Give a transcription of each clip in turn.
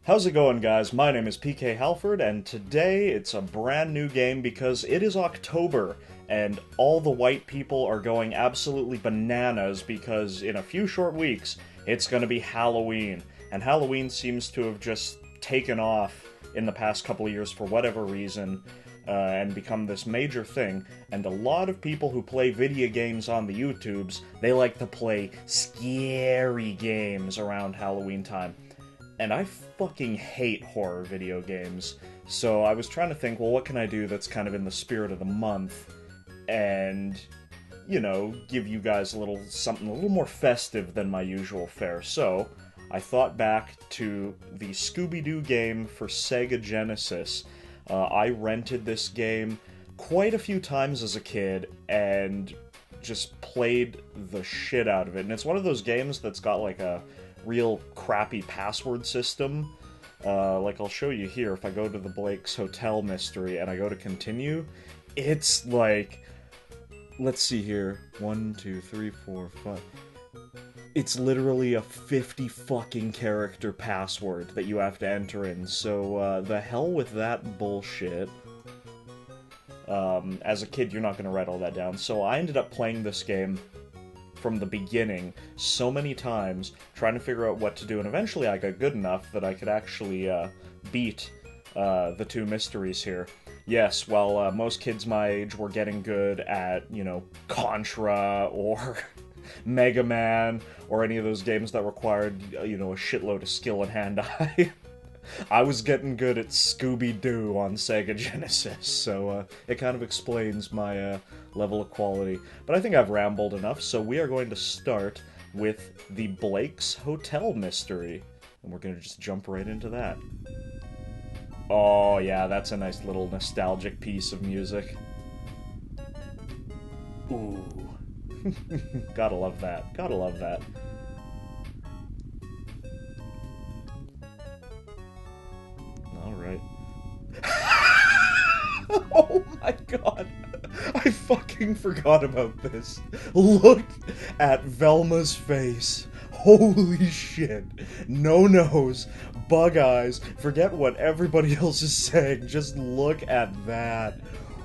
How's it going, guys? My name is PK Halford, and today it's a brand new game because it is October, and all the white people are going absolutely bananas because in a few short weeks, it's going to be Halloween. And Halloween seems to have just taken off in the past couple of years for whatever reason, and become this major thing, and a lot of people who play video games on the YouTubes, they like to play scary games around Halloween time. And I fucking hate horror video games, so I was trying to think, well, what can I do that's kind of in the spirit of the month, and, you know, give you guys something a little more festive than my usual fare. So, I thought back to the Scooby-Doo game for Sega Genesis. I rented this game quite a few times as a kid, and just played the shit out of it. And it's one of those games that's got like a real crappy password system. Like I'll show you here, if I go to the Blake's Hotel Mystery and I go to continue, it's like, let's see here, 1, 2, 3, 4, 5... It's literally a 50 fucking character password that you have to enter in, so the hell with that bullshit. As a kid, you're not gonna write all that down, so I ended up playing this game from the beginning so many times, trying to figure out what to do, and eventually I got good enough that I could actually beat the two mysteries here. Yes, while most kids my age were getting good at, you know, Contra or Mega Man or any of those games that required, you know, a shitload of skill and hand-eye, I was getting good at Scooby-Doo on Sega Genesis, so it kind of explains my level of quality. But I think I've rambled enough, so we are going to start with the Blake's Hotel Mystery, and we're going to just jump right into that. Oh yeah, that's a nice little nostalgic piece of music. Ooh. Gotta love that. Gotta love that. Alright. Oh my god! I fucking forgot about this. Look at Velma's face. Holy shit. No nose, bug eyes, forget what everybody else is saying. Just look at that.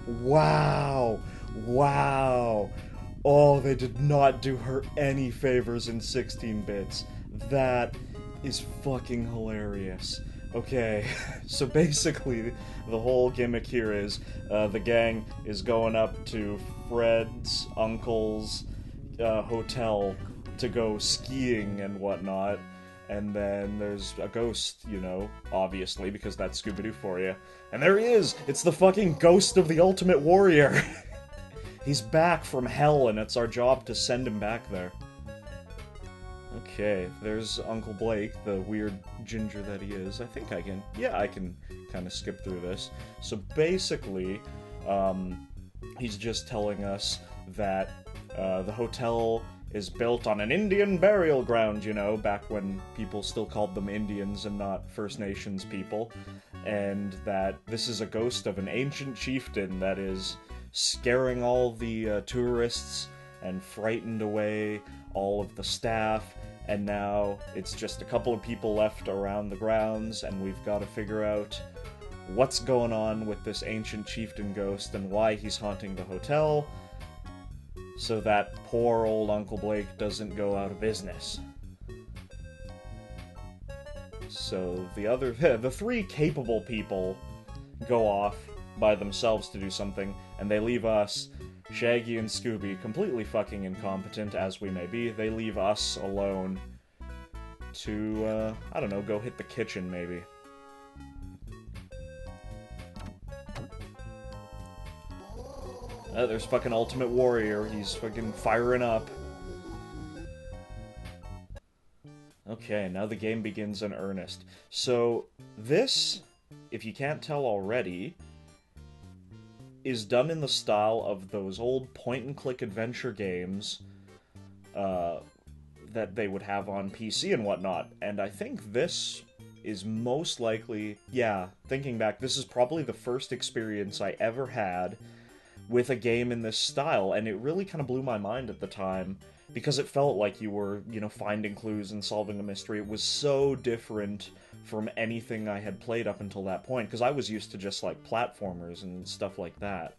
Wow. Wow. Oh, they did not do her any favors in 16 bits. That is fucking hilarious. Okay, so basically, the whole gimmick here is, the gang is going up to Fred's uncle's hotel to go skiing and whatnot, and then there's a ghost, you know, obviously, because that's Scooby-Doo for you. And there he is! It's the fucking ghost of the Ultimate Warrior! He's back from hell, and it's our job to send him back there. Okay, there's Uncle Blake, the weird ginger that he is. I think I can... yeah, I can kind of skip through this. So basically, he's just telling us that the hotel is built on an Indian burial ground, you know, back when people still called them Indians and not First Nations people. And that this is a ghost of an ancient chieftain that is scaring all the tourists and frightened away all of the staff, and now it's just a couple of people left around the grounds, and we've got to figure out what's going on with this ancient chieftain ghost and why he's haunting the hotel, so that poor old Uncle Blake doesn't go out of business. So the three capable people go off by themselves to do something, and they leave us, Shaggy and Scooby, completely fucking incompetent as we may be. They leave us alone to, I don't know, go hit the kitchen, maybe. There's fucking Ultimate Warrior. He's fucking firing up. Okay, now the game begins in earnest. So, this, if you can't tell already, is done in the style of those old point-and-click adventure games that they would have on PC and whatnot. And I think this is most likely, yeah, thinking back, this is probably the first experience I ever had with a game in this style, and it really kind of blew my mind at the time because it felt like you were, you know, finding clues and solving a mystery. It was so different from anything I had played up until that point, because I was used to just, like, platformers and stuff like that.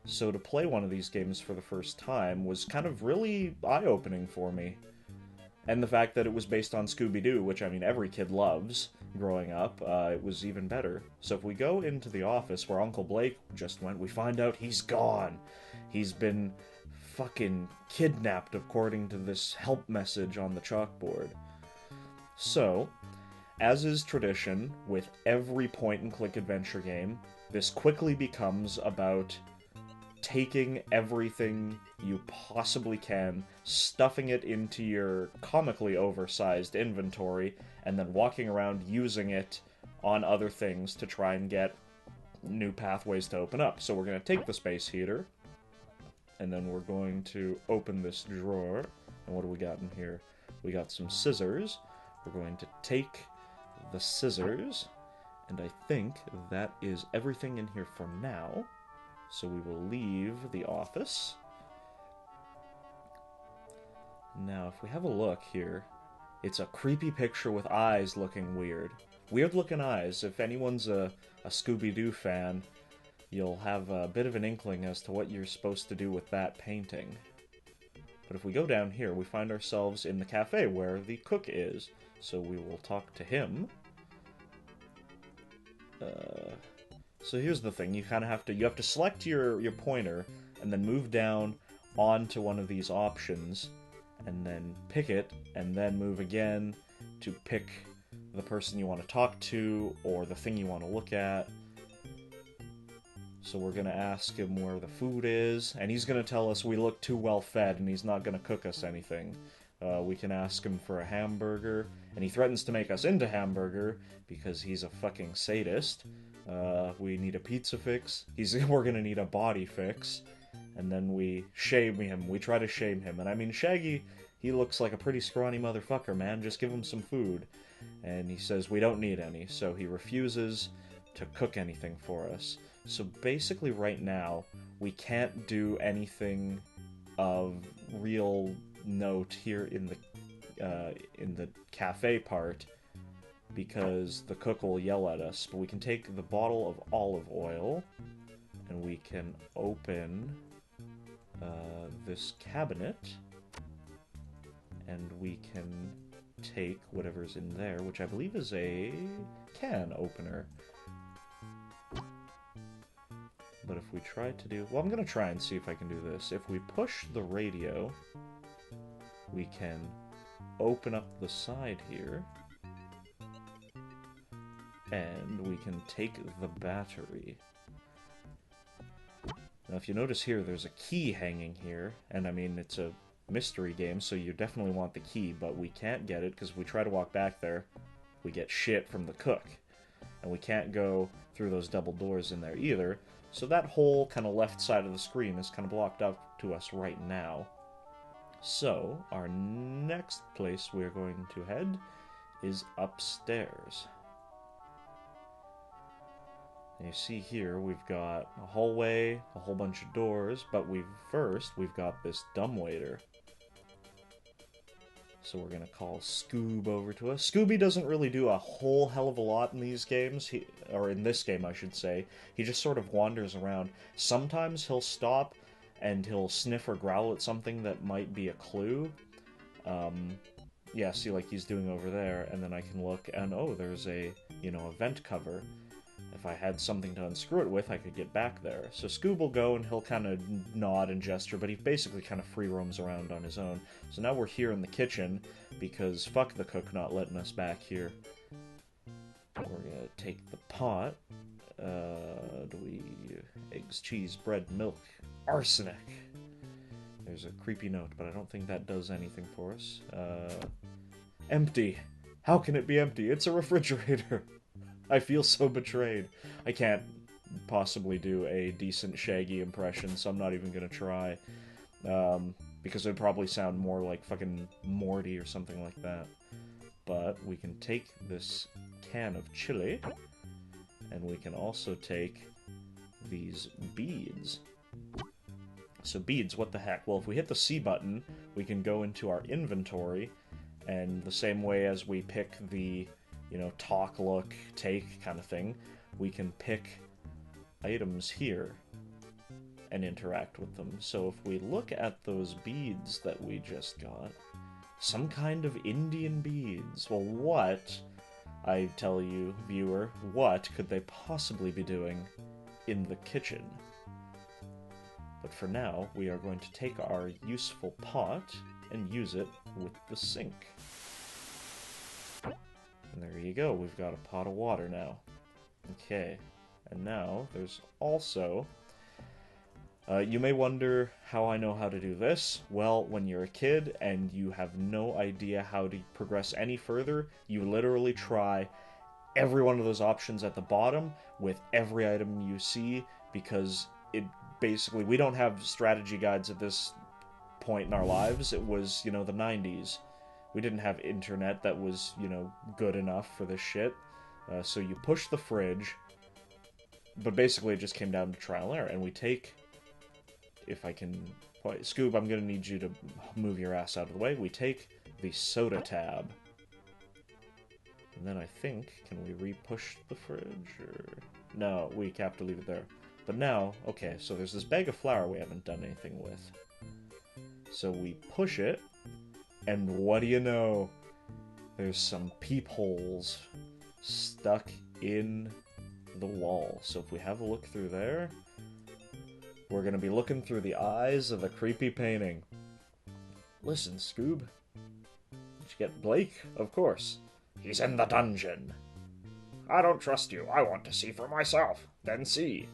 So to play one of these games for the first time was kind of really eye-opening for me. And the fact that it was based on Scooby-Doo, which, I mean, every kid loves growing up, it was even better. So if we go into the office where Uncle Blake just went, we find out he's gone. He's been fucking kidnapped, according to this help message on the chalkboard. So, as is tradition with every point-and-click adventure game, this quickly becomes about taking everything you possibly can, stuffing it into your comically oversized inventory, and then walking around using it on other things to try and get new pathways to open up. So we're going to take the space heater, and then we're going to open this drawer. And what do we got in here? We got some scissors. We're going to take the scissors, and I think that is everything in here for now. So we will leave the office. Now, if we have a look here, it's a creepy picture with eyes looking weird. Weird-looking eyes. If anyone's a Scooby-Doo fan, you'll have a bit of an inkling as to what you're supposed to do with that painting. But if we go down here, we find ourselves in the cafe where the cook is. So we will talk to him. So here's the thing, you kind of have to select your pointer and then move down onto one of these options and then pick it and then move again to pick the person you want to talk to or the thing you want to look at. So we're going to ask him where the food is, and he's going to tell us we look too well fed and he's not going to cook us anything. We can ask him for a hamburger, and he threatens to make us into hamburger because he's a fucking sadist. We need a pizza fix. We're gonna need a body fix. And then we shame him. We try to shame him. And I mean, Shaggy, he looks like a pretty scrawny motherfucker, man. Just give him some food. And he says we don't need any. So he refuses to cook anything for us. So basically right now, we can't do anything of real note here in the cafe part, because the cook will yell at us. But we can take the bottle of olive oil, and we can open this cabinet, and we can take whatever's in there, which I believe is a can opener. But if we try to do... Well, I'm going to try and see if I can do this. If we push the radio, we can open up the side here, and we can take the battery. Now, if you notice here, there's a key hanging here, and I mean, it's a mystery game, so you definitely want the key, but we can't get it, because if we try to walk back there, we get shit from the cook. And we can't go through those double doors in there either, so that whole kind of left side of the screen is kind of blocked up to us right now. So, our next place we're going to head is upstairs. And you see here, we've got a hallway, a whole bunch of doors, but we've got this dumbwaiter. So we're going to call Scoob over to us. Scooby doesn't really do a whole hell of a lot in these games, or in this game, I should say. He just sort of wanders around. Sometimes he'll stop and he'll sniff or growl at something that might be a clue. Yeah, see, like he's doing over there, and then I can look, and oh, there's a, you know, a vent cover. If I had something to unscrew it with, I could get back there. So Scoob will go, and he'll kind of nod and gesture, but he basically kind of free roams around on his own. So now we're here in the kitchen, because fuck the cook not letting us back here. We're gonna take the pot. Eggs, cheese, bread, milk, arsenic. There's a creepy note, but I don't think that does anything for us. Empty. How can it be empty? It's a refrigerator. I feel so betrayed. I can't possibly do a decent Shaggy impression, so I'm not even gonna try. Because it would probably sound more like fucking Morty or something like that. But we can take this can of chili, and we can also take these beads. So beads, what the heck? Well, if we hit the C button, we can go into our inventory, and the same way as we pick the, you know, talk, look, take kind of thing, we can pick items here and interact with them. So if we look at those beads that we just got, some kind of Indian beads. Well, what, I tell you, viewer, what could they possibly be doing in the kitchen? But for now, we are going to take our useful pot and use it with the sink. And there you go, we've got a pot of water now. Okay, and now there's also... you may wonder how I know how to do this. Well, when you're a kid and you have no idea how to progress any further, you literally try every one of those options at the bottom with every item you see, because it basically, we don't have strategy guides at this point in our lives. It was, you know, the 90s. We didn't have internet that was, you know, good enough for this shit. So you push the fridge, but basically it just came down to trial and error. And we take, if I can, Scoob, I'm gonna need you to move your ass out of the way. We take the soda tab. And then I think, can we re-push the fridge, or... No, we have to leave it there. But now, okay, so there's this bag of flour we haven't done anything with. So we push it, and what do you know? There's some peepholes stuck in the wall. So if we have a look through there, we're gonna be looking through the eyes of the creepy painting. Listen, Scoob. Did you get Blake? Of course. He's in the dungeon. I don't trust you. I want to see for myself. Then see.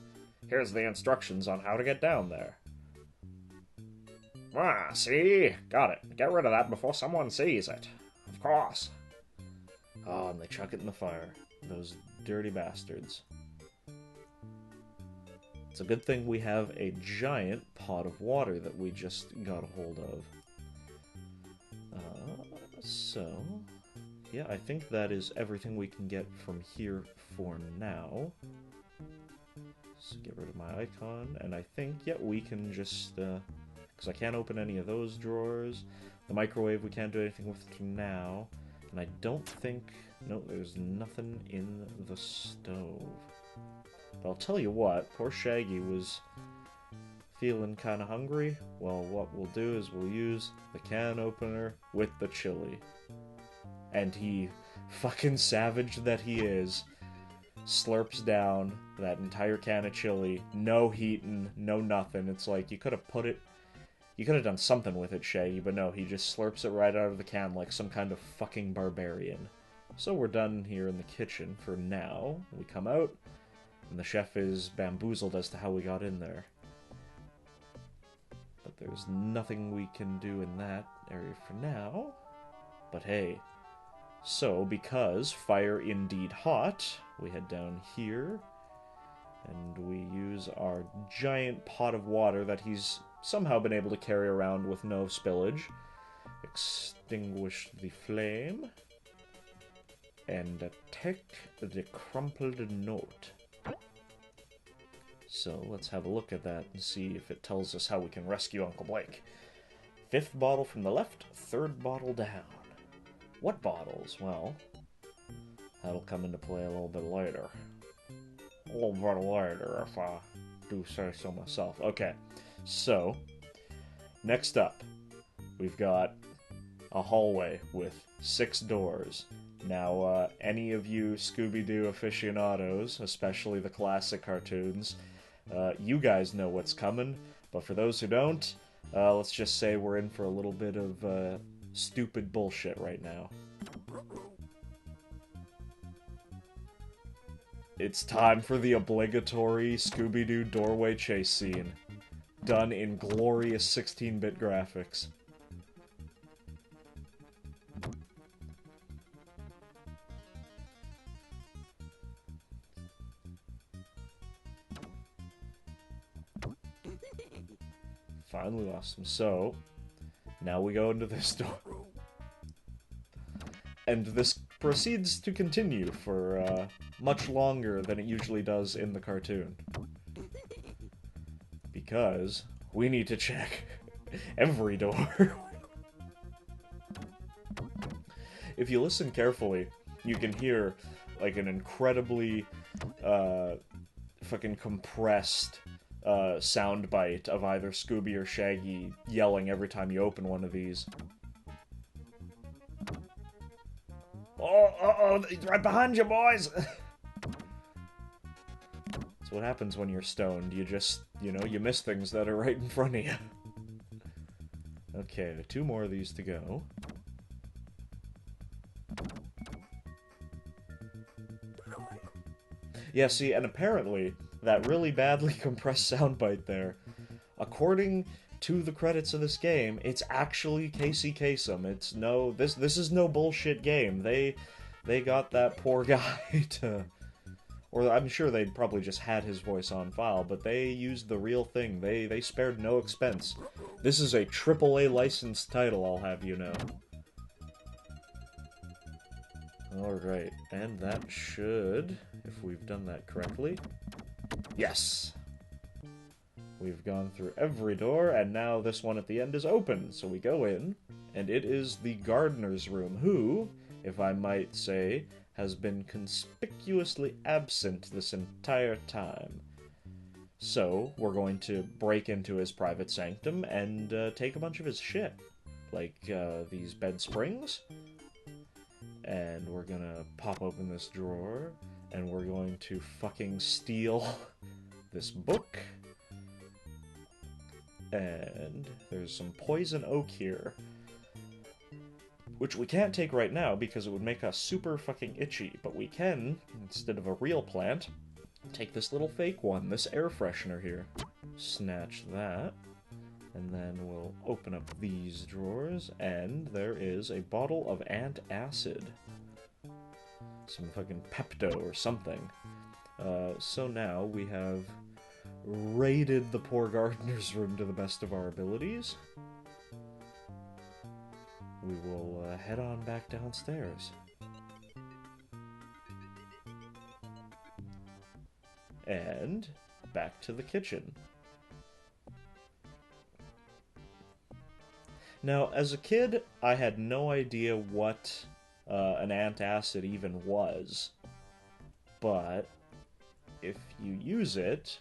Here's the instructions on how to get down there. Ah, see? Got it. Get rid of that before someone sees it. Of course. Oh, and they chuck it in the fire. Those dirty bastards. It's a good thing we have a giant pot of water that we just got a hold of. So... yeah, I think that is everything we can get from here for now. So get rid of my icon, and I think, yeah, we can just, because I can't open any of those drawers. The microwave we can't do anything with for now. And I don't think, no, there's nothing in the stove. But I'll tell you what, poor Shaggy was feeling kind of hungry. Well, what we'll do is we'll use the can opener with the chili. And he, fucking savage that he is, slurps down that entire can of chili, no heating, no nothing. It's like, you could have put it, you could have done something with it, Shaggy, but no, he just slurps it right out of the can like some kind of fucking barbarian. So we're done here in the kitchen for now. We come out, and the chef is bamboozled as to how we got in there. But there's nothing we can do in that area for now. But hey, so because fire indeed hot, we head down here, and we use our giant pot of water that he's somehow been able to carry around with no spillage. Extinguish the flame, and attack the crumpled note. So let's have a look at that and see if it tells us how we can rescue Uncle Blake. 5th bottle from the left, 3rd bottle down. What bottles? Well, that'll come into play a little bit later. A little bit later, if I do say so myself. Okay, so, next up, we've got a hallway with 6 doors. Now, any of you Scooby-Doo aficionados, especially the classic cartoons, you guys know what's coming, but for those who don't, let's just say we're in for a little bit of stupid bullshit right now. It's time for the obligatory Scooby-Doo doorway chase scene, done in glorious 16-bit graphics. Finally lost him. So, now we go into this door. And this proceeds to continue for much longer than it usually does in the cartoon. Because We need to check every door. If you listen carefully, you can hear, like, an incredibly, fucking compressed, soundbite of either Scooby or Shaggy yelling every time you open one of these. Oh, uh-oh, he's right behind you, boys! That's what happens when you're stoned. You just, you know, you miss things that are right in front of you. Okay, 2 more of these to go. Yeah, see, and apparently, that really badly compressed soundbite there, according to the credits of this game, it's actually Casey Kasem. It's no, this is no bullshit game. They got that poor guy to, or I'm sure they probably just had his voice on file, but they used the real thing. They spared no expense. This is a AAA licensed title, I'll have you know. Alright, and that should, if we've done that correctly, yes! We've gone through every door, and now this one at the end is open, so we go in, and it is the gardener's room, who, if I might say, has been conspicuously absent this entire time. So, we're going to break into his private sanctum and take a bunch of his shit. Like, these bed springs. And we're gonna pop open this drawer, and we're going to fucking steal this book. And there's some poison oak here, which we can't take right now because it would make us super fucking itchy, but we can, instead of a real plant, take this little fake one, this air freshener here. Snatch that. And then we'll open up these drawers, and there is a bottle of antacid. Some fucking Pepto or something. So now we have raided the poor gardener's room to the best of our abilities. We will head on back downstairs. And back to the kitchen. Now, as a kid, I had no idea what an antacid even was. But if you use it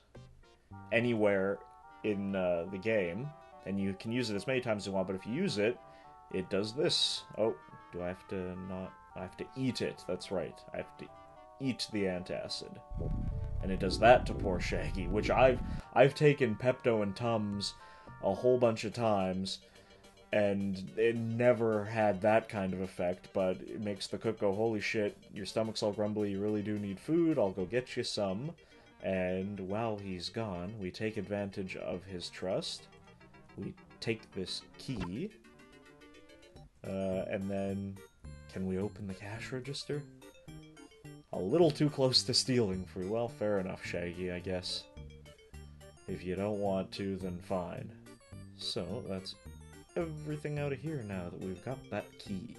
anywhere in the game, and you can use it as many times as you want, but if you use it, it does this. Oh, do I have to not... I have to eat it, that's right. I have to eat the antacid. And it does that to poor Shaggy, which I've taken Pepto and Tums a whole bunch of times, and it never had that kind of effect, but it makes the cook go, holy shit, your stomach's all grumbly, you really do need food, I'll go get you some. And while he's gone, we take advantage of his trust. We take this key, and then, can we open the cash register? A little too close to stealing for, well, fair enough, Shaggy, I guess. If you don't want to, then fine. So, that's everything out of here now that we've got that key.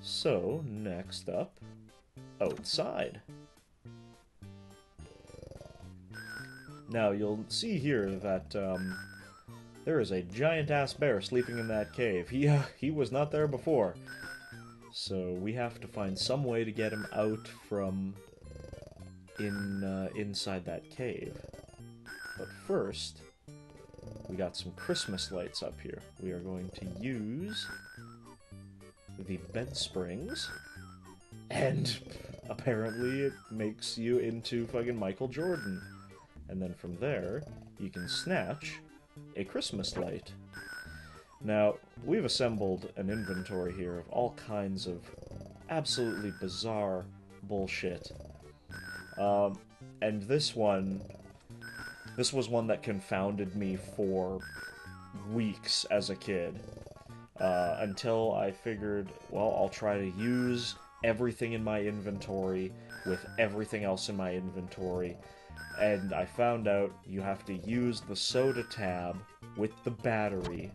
So, next up, outside. Now, you'll see here that, there is a giant-ass bear sleeping in that cave. He was not there before. So, we have to find some way to get him out from inside that cave. But first, we got some Christmas lights up here. We are going to use the bed springs, and apparently it makes you into fucking Michael Jordan. And then from there, you can snatch a Christmas light. Now, we've assembled an inventory here of all kinds of absolutely bizarre bullshit. And this was one that confounded me for weeks as a kid. Until I figured, well, I'll try to use everything in my inventory with everything else in my inventory. And I found out you have to use the soda tab with the battery.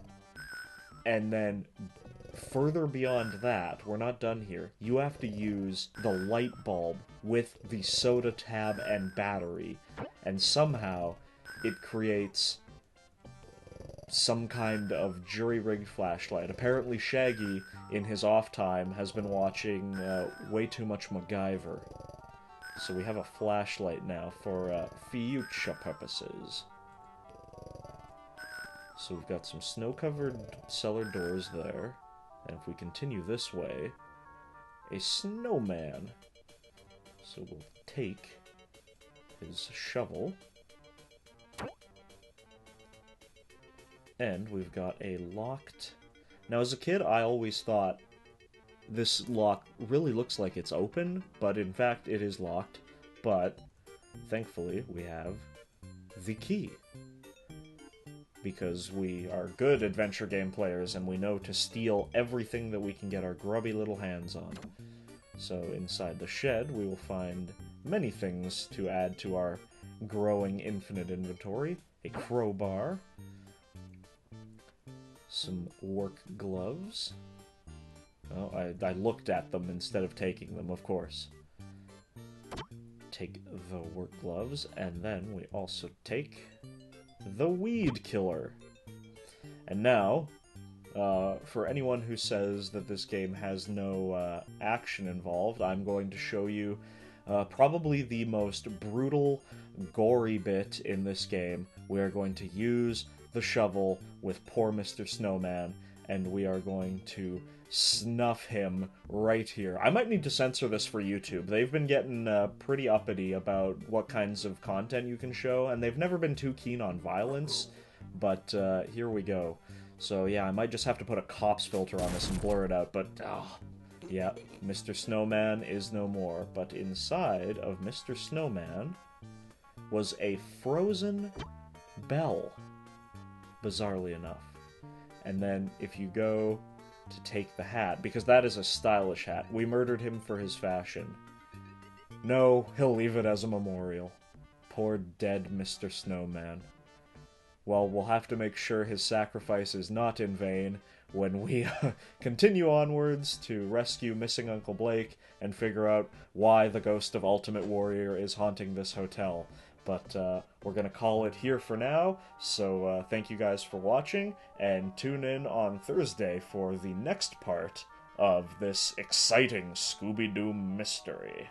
And then, further beyond that, we're not done here, you have to use the light bulb with the soda tab and battery. And somehow, it creates some kind of jury-rigged flashlight. Apparently Shaggy, in his off time, has been watching way too much MacGyver. So we have a flashlight now for future purposes. So we've got some snow-covered cellar doors there. And if we continue this way, a snowman. So we'll take his shovel. And we've got a locked... Now, as a kid, I always thought this lock really looks like it's open, but in fact it is locked. But, thankfully, we have the key. Because we are good adventure game players, and we know to steal everything that we can get our grubby little hands on. So, inside the shed, we will find many things to add to our growing infinite inventory. A crowbar. Some work gloves. Oh, I looked at them instead of taking them, of course. Take the work gloves, and then we also take the weed killer. And now, for anyone who says that this game has no action involved, I'm going to show you probably the most brutal, gory bit in this game. We are going to use the shovel with poor Mr. Snowman, and we are going to snuff him right here. I might need to censor this for YouTube. They've been getting pretty uppity about what kinds of content you can show, and they've never been too keen on violence, but here we go. So yeah, I might just have to put a cops filter on this and blur it out, but yeah, Mr. Snowman is no more. But inside of Mr. Snowman was a frozen bell, bizarrely enough. And then if you go to take the hat, because that is a stylish hat. We murdered him for his fashion. No, he'll leave it as a memorial. Poor dead Mr. Snowman. Well, we'll have to make sure his sacrifice is not in vain when we continue onwards to rescue missing Uncle Blake and figure out why the ghost of Ultimate Warrior is haunting this hotel. But we're going to call it here for now, so thank you guys for watching, and tune in on Thursday for the next part of this exciting Scooby-Doo mystery.